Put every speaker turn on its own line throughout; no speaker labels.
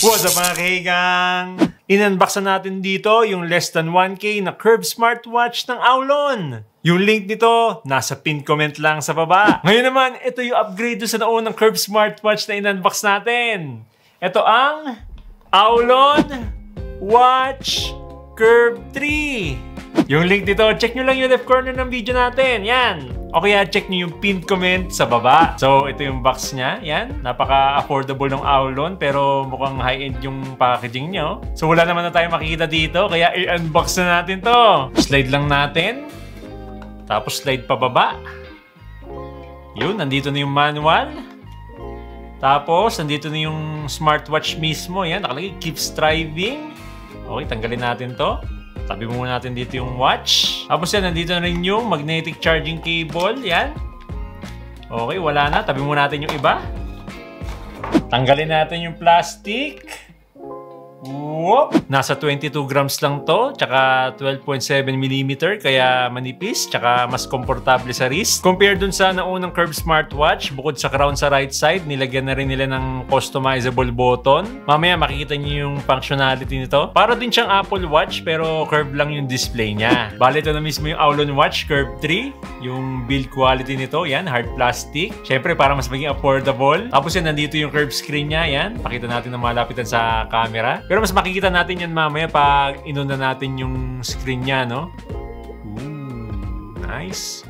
What's up mga kahigang? In-unbox na natin dito yung less than 1K na Curve smartwatch ng Aulon. Yung link nito, nasa pin comment lang sa baba. Ngayon naman, ito yung upgrade sa naunang Curve smartwatch na in-unbox natin. Ito ang Aulon Watch Curve 3. Yung link dito, check nyo lang yung left corner ng video natin. Yan. O kaya check nyo yung pinned comment sa baba. So, ito yung box niya. Yan. Napaka-affordable ng Aulon pero mukhang high-end yung packaging nyo. So, wala naman na tayo makikita dito. Kaya i-unbox na natin to. Slide lang natin. Tapos slide pa baba. Yun, nandito na yung manual. Tapos, nandito na yung smartwatch mismo. Yan, nakalagay, keep striving. Okay, tanggalin natin to. Tabi muna natin dito yung watch. Tapos yan, nandito na rin yung magnetic charging cable. Yan. Okay, wala na. Tabi muna natin yung iba. Tanggalin natin yung plastic. Whoop! Nasa 22 grams lang to. Tsaka 12.7mm. Kaya manipis. Tsaka mas komportable sa wrist. Compare dun sa naunang Curve smartwatch. Bukod sa crown sa right side, nilagyan na rin nila ng customizable button. Mamaya makikita nyo yung functionality nito. Para din siyang Apple Watch pero curve lang yung display niya. Bale, ito na mismo yung Aulon Watch Curve 3. Yung build quality nito. Yan, hard plastic. Siyempre, para mas maging affordable. Tapos yan, nandito yung curve screen niya. Yan, pakita natin na malapitan sa camera. Pero mas makikita natin yan mamaya pag inuna natin yung screen niya, no? Ooh, nice.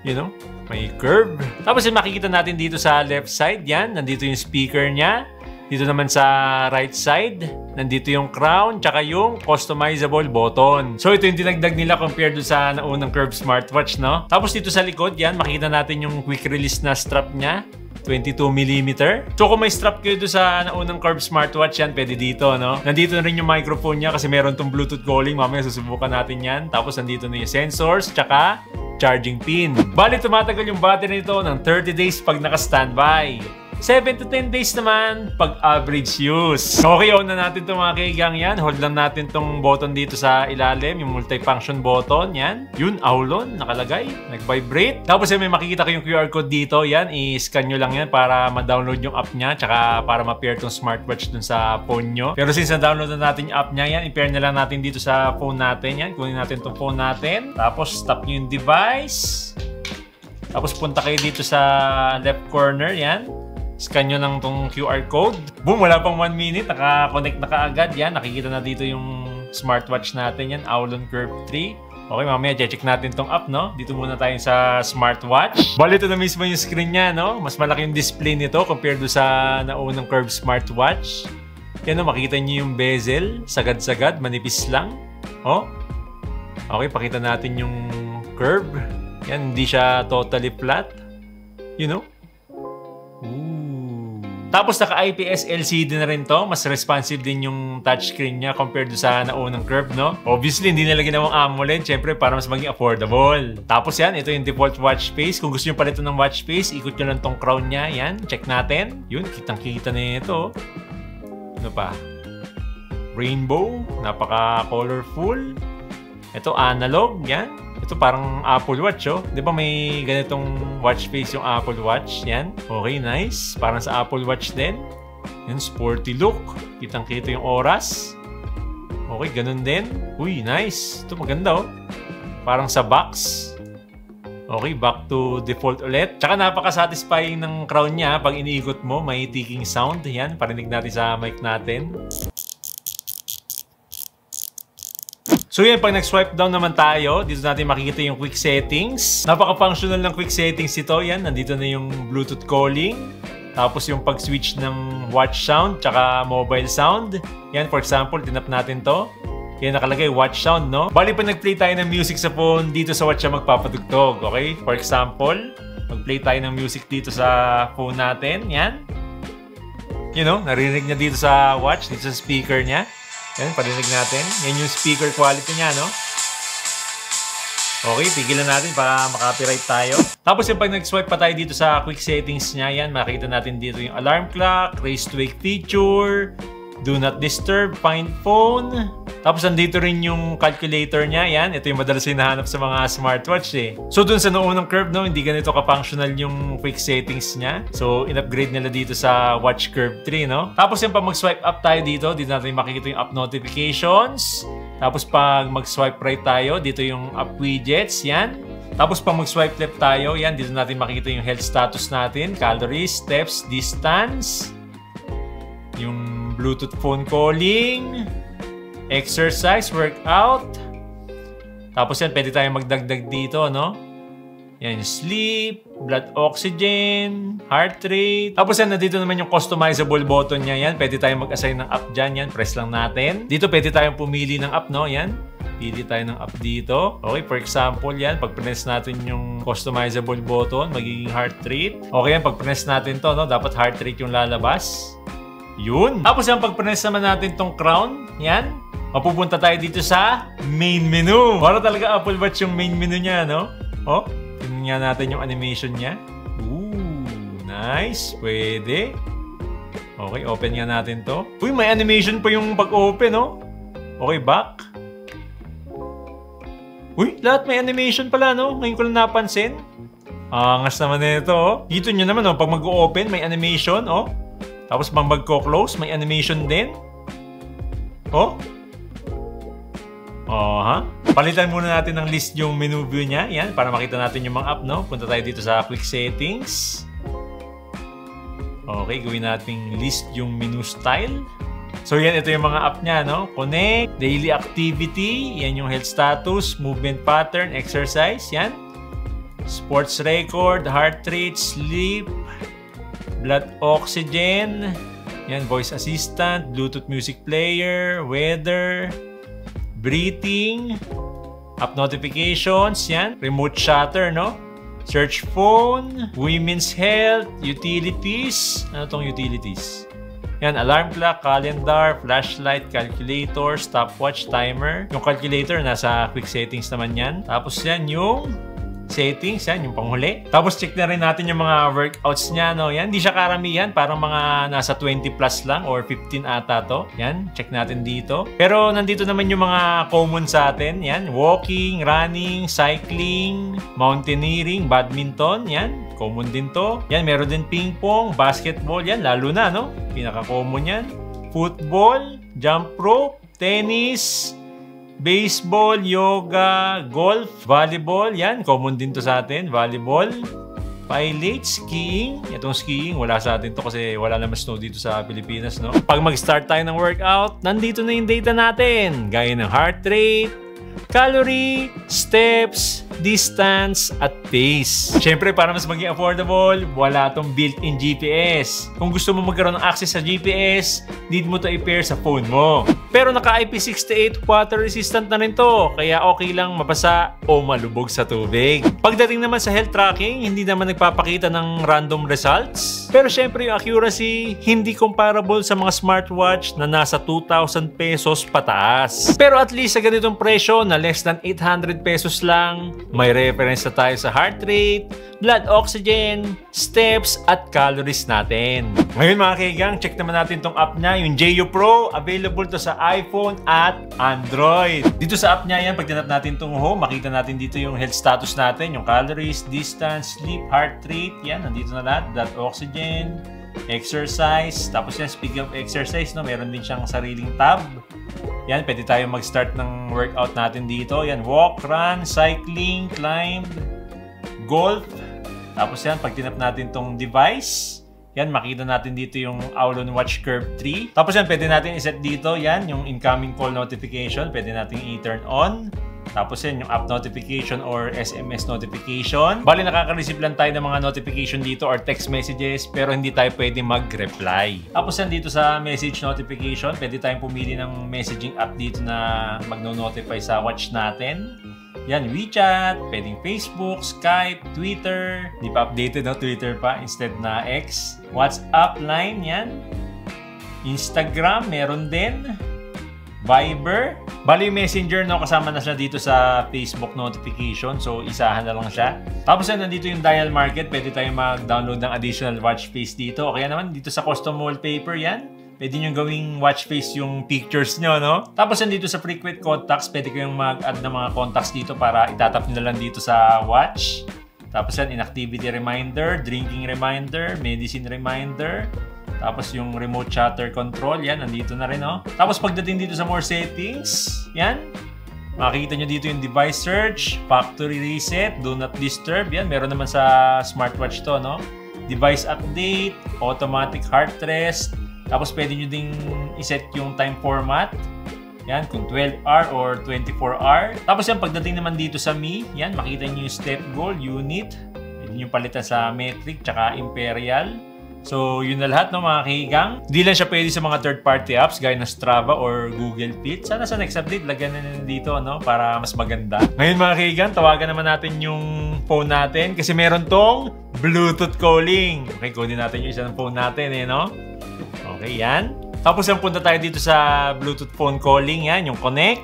You know, may curve. Tapos yung makikita natin dito sa left side, yan. Nandito yung speaker niya. Dito naman sa right side, nandito yung crown, tsaka yung customizable button. So ito yung dinagdag nila compared sa naunang Curve smartwatch, no? Tapos dito sa likod, yan, makikita natin yung quick release na strap niya. 22mm. So kung may strap kayo doon sa naunang Curve smartwatch, yan, pwede dito, no? Nandito na rin yung microphone niya kasi meron tong Bluetooth calling. Mamaya susubukan natin yan. Tapos nandito na yung sensors, tsaka charging pin. Bali, tumatagal yung battery nito ng 30 days pag naka-standby. 7 to 10 days naman pag average use. Okay, on na natin itong mga kaigang yan. Hold lang natin itong button dito sa ilalim, yung multi-function button. Yan. Yun, Aulon, nakalagay. Nag-vibrate. Tapos yan, may makikita kayong QR code dito. Yan, i-scan nyo lang yan para ma-download yung app niya. Tsaka para ma-pair itong smartwatch dun sa phone nyo. Pero since na-download na natin yung app niya, yan, i-pair na lang natin dito sa phone natin. Yan, kunin natin itong phone natin. Tapos, stop nyo yung device. Tapos, punta kayo dito sa left corner. Yan. Scan nyo lang tong QR code. Boom! Wala pang 1 minute. Naka-connect na kaagad. Yan. Nakikita na dito yung smartwatch natin. Yan. Aulon Curve 3. Okay, mamaya check natin tong app, no? Dito muna tayo sa smartwatch. Bali, ito na mismo yung screen niya, no? Mas malaki yung display nito compared do sa naunang Curve smartwatch. Yan, no? Makita nyo yung bezel. Sagad-sagad. Manipis lang. Oh. Okay, pakita natin yung curve. Yan, hindi siya totally flat. You know? Tapos naka-IPS LCD na rin to. Mas responsive din yung touchscreen niya compared sa naunang Curve, no? Obviously, hindi nila ginawang AMOLED. Siyempre, para mas maging affordable. Tapos yan, ito yung default watch face. Kung gusto nyo pala ito ng watch face, ikot nyo lang tong crown niya. Yan, check natin. Yun, kitang-kita na ito. Ano pa? Rainbow. Napaka-colorful. Ito, analog. Yan. Ito parang Apple Watch, oh. Di ba may ganitong watch face yung Apple Watch? Yan. Okay, nice. Parang sa Apple Watch din. Yan, sporty look. Kitang-kita yung oras. Okay, ganun din. Uy, nice. Ito maganda, oh. Parang sa box. Okay, back to default ulit. Tsaka napaka-satisfying ng crown niya. Pag iniikot mo, may ticking sound. Yan, parinig natin sa mic natin. So yan, pag nag-swipe down naman tayo, dito natin makikita yung quick settings. Napaka-functional ng quick settings ito. Yan, nandito na yung Bluetooth calling. Tapos yung pag-switch ng watch sound, tsaka mobile sound. Yan, for example, tinap natin to. Yan, nakalagay watch sound, no? Bali, pag nag-play tayo ng music sa phone, dito sa watch siya magpapadugtog, okay? For example, mag-play tayo ng music dito sa phone natin. Yan. You know, narinig niya dito sa watch, dito sa speaker niya. Yan, parinig natin. Yan yung speaker quality niya, no? Okay, tigilan natin para makapiright tayo. Tapos yung pag nag-swipe pa tayo dito sa quick settings niya, yan, makikita natin dito yung alarm clock, raise to wake feature, do not disturb, find phone, Tapos nandito rin yung calculator niya. Yan, ito yung madalas hinahanap sa mga smartwatch eh. So dun sa noong curve, no, hindi ganito ka-functional yung quick settings niya. So in-upgrade nila dito sa Watch Curve 3, no? Tapos yung pag mag-swipe up tayo dito natin makikita yung app notifications. Tapos pag mag-swipe right tayo, dito yung app widgets, yan. Tapos pag mag-swipe left tayo, yan, dito natin makikita yung health status natin, calories, steps, distance, yung Bluetooth phone calling, exercise, workout. Tapos yan, pwede tayong magdagdag dito, no? Yan, sleep, blood oxygen, heart rate. Tapos yan, nandito naman yung customizable button niya. Yan, pwede tayong mag-assign ng app dyan. Yan, press lang natin. Dito, pwede tayong pumili ng app, no? Yan, pili tayo ng app dito. Okay, for example, yan, pag press natin yung customizable button, magiging heart rate. Okay, yan, pag press natin to, no? Dapat heart rate yung lalabas. Yun. Tapos yan, pag press naman natin tong crown, yan, mapupunta tayo dito sa main menu. Para talaga Apple Watch yung main menu niya, no? Oh, tingnan natin yung animation niya. Ooh, nice. Pwede. Okay, open nga natin to. Uy, may animation pa yung pag-open, no? Okay, back. Uy, lahat may animation pala, no? Ngayon ko lang napansin. Angas naman nito, oh. Dito nyo naman, oh, pag mag-open, may animation, oh. Tapos pag mag-close, may animation din. Oh. Ha? Palitan muna natin ng list yung menu view niya. Yan, para makita natin yung mga app, no? Punta tayo dito sa quick settings. Okay, gawin natin list yung menu style. So yan, ito yung mga app niya, no? Connect, daily activity, yan yung health status, movement pattern, exercise, yan. Sports record, heart rate, sleep, blood oxygen, yan, voice assistant, Bluetooth music player, weather, breathing, app notifications, yan, remote shutter, no? Search phone, women's health, utilities. Ano tong utilities? Yan, alarm clock, calendar, flashlight, calculator, stopwatch, timer. Yung calculator, nasa quick settings naman yan. Tapos yan, yung settings, yan, yung panghuli. Tapos check na rin natin yung mga workouts niya, no? Yan, di siya karamihan. Parang mga nasa 20 plus lang or 15 ata to. Yan, check natin dito. Pero nandito naman yung mga common sa atin. Yan, walking, running, cycling, mountaineering, badminton. Yan, common din to. Yan, meron din ping pong, basketball. Yan, lalo na, no? Pinaka-common yan. Football, jump rope, tennis, baseball, yoga, golf, volleyball. Yan, common din to sa atin. Volleyball, pilot, skiing. Itong skiing, wala sa atin to kasi wala naman snow dito sa Pilipinas, no? Pag mag-start tayo ng workout, nandito na yung data natin. Gaya ng heart rate, calorie, steps, distance, at pace. Siyempre, para mas maging affordable, wala tong built-in GPS. Kung gusto mo magkaroon ng access sa GPS, need mo to i-pair sa phone mo. Pero naka IP68 water resistant na rin to, kaya okay lang mabasa o malubog sa tubig. Pagdating naman sa health tracking, hindi naman nagpapakita ng random results. Pero syempre yung accuracy, hindi comparable sa mga smartwatch na nasa 2,000 pesos pataas. Pero at least sa ganitong presyo na less than 800 pesos lang, may reference na tayo sa heart rate, blood oxygen, steps, at calories natin. Ngayon mga kaigang, check naman natin tong app niya, yung Jeyo Pro. Available to sa iPhone at Android. Dito sa app niya yan, pag tinap natin tong home, makita natin dito yung health status natin, yung calories, distance, sleep, heart rate. Yan, nandito na lahat. Blood oxygen, exercise. Tapos yan, speaking of exercise, no, meron din siyang sariling tab. Yan, pwede tayo mag-start ng workout natin dito. Yan, walk, run, cycling, climb, golf. Tapos yan, pag tinap natin tong device, yan, makita natin dito yung Aulon Watch Curve 3. Tapos yan, pwede natin iset dito, yan, yung incoming call notification. Pwede natin i-turn on. Tapos yan, yung app notification or SMS notification. Bali, nakaka-receive lang tayo ng mga notification dito or text messages, pero hindi tayo pwede mag-reply. Tapos yan, dito sa message notification, pwede tayong pumili ng messaging app dito na magno-notify sa watch natin. Yan, WeChat, pwedeng Facebook, Skype, Twitter. Di pa updated, no? Twitter pa instead na X. WhatsApp line, yan. Instagram, meron din. Viber. Bali yung Messenger, no, kasama na siya dito sa Facebook notification. So, isahan na lang siya. Tapos yan, nandito yung dial market. Pwede tayo mag-download ng additional watch face dito. O kaya naman, dito sa custom wallpaper, yan. Pwede nyo gawing watch face yung pictures nyo, no? Tapos nandito sa frequent contacts, pwede kayong mag-add ng mga contacts dito para itatap nyo lang dito sa watch. Tapos yan, inactivity reminder, drinking reminder, medicine reminder. Tapos yung remote shutter control, yan, nandito na rin, no? Tapos pagdating dito sa more settings, yan. Makikita nyo dito yung device search, factory reset, do not disturb. Yan, meron naman sa smartwatch to, no? Device update, automatic heart rest. Tapos pwede nyo ding iset yung time format. Yan, kung 12-hour or 24-hour. Tapos yan, pagdating naman dito sa Mi, yan, makita nyo yung step goal, unit. Pwede nyo palitan sa metric, tsaka imperial. So, yun na lahat, no, mga kahigang. Hindi lang siya pwede sa mga third-party apps gaya ng Strava or Google Fit. Sana sa next update, lagyan na dito, no, para mas maganda. Ngayon, mga kahigang, tawagan naman natin yung phone natin kasi meron tong Bluetooth calling. Okay, kunin natin yung isa ng phone natin, no? Okay, yan. Tapos, yung punta tayo dito sa Bluetooth phone calling, yan, yung connect.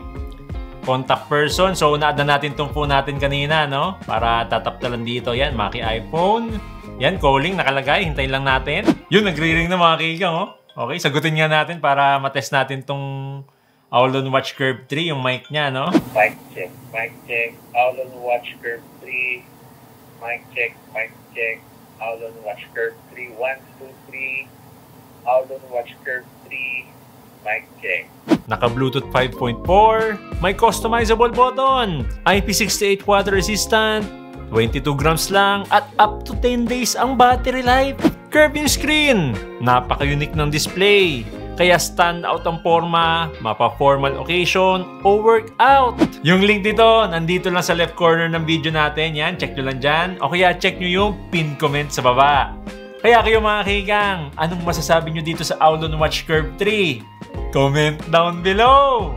Contact person. So, na-add na natin tong phone natin kanina, no? Para tatap na lang dito. Yan, Maki iPhone. Yan, calling, nakalagay. Hintayin lang natin. Yun, nagre-ring na mga kaigang, oh. Okay, sagutin nga natin para matest natin tong Aulon Watch Curve 3, yung mic niya, no?
Mic check. Mic check. Aulon Watch Curve 3. Mic check. Mic check. Aulon Watch Curve 3. 1, 2, 3. Aulon Watch Curve 3. Mic check.
Naka-Bluetooth 5.4. May customizable button. IP68 water resistant. 22 grams lang at up to 10 days ang battery life. Curve yung screen. Napaka-unique ng display. Kaya stand out ang forma, mapa-formal occasion o workout. Yung link dito, nandito lang sa left corner ng video natin. Yan, check nyo lang dyan. O kaya check nyo yung pin comment sa baba. Kaya kayo mga kahigang, anong masasabi nyo dito sa Aulon Watch Curve 3? Comment down below!